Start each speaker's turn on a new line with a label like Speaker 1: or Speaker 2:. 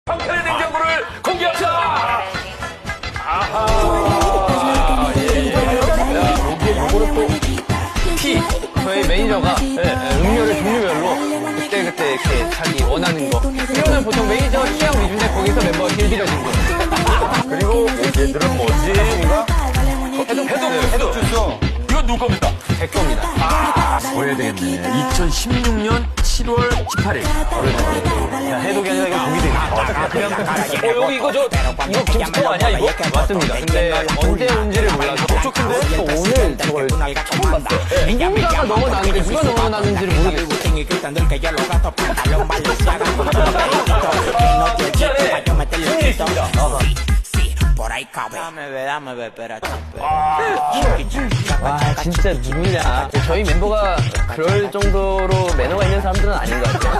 Speaker 1: 방탄의 냉장고를 공개합니다.
Speaker 2: 요거를 또 저희 매니저가 음료를 종류별로 그때 이렇게 자기 원하는 거 이거는 보통 매니저 취향 위주인데 거기서 멤버가 길들여진 거.
Speaker 1: 그리고 얘들은 뭐지? 해독 주스. 이건 누구 겁니까?
Speaker 2: 제 겁니다.
Speaker 1: 보여야 되겠네. 2016년 7월 18일.
Speaker 2: 야, 해독이 아니라 이거 독이 되겠다. 여기 이거 이거 김치통 아니야 이거? 맞습니다. 근데 언제 온지를 몰라서 촉촉한데 또 오늘 저걸 처음 봤어요. 누군가가 넣어놨는데 누가 넣어놨는지를 모르겠어요. 와 진짜 누구냐. 저희 멤버가 그럴 정도로 매너가 있는 사람들은 아닌 것 같아요.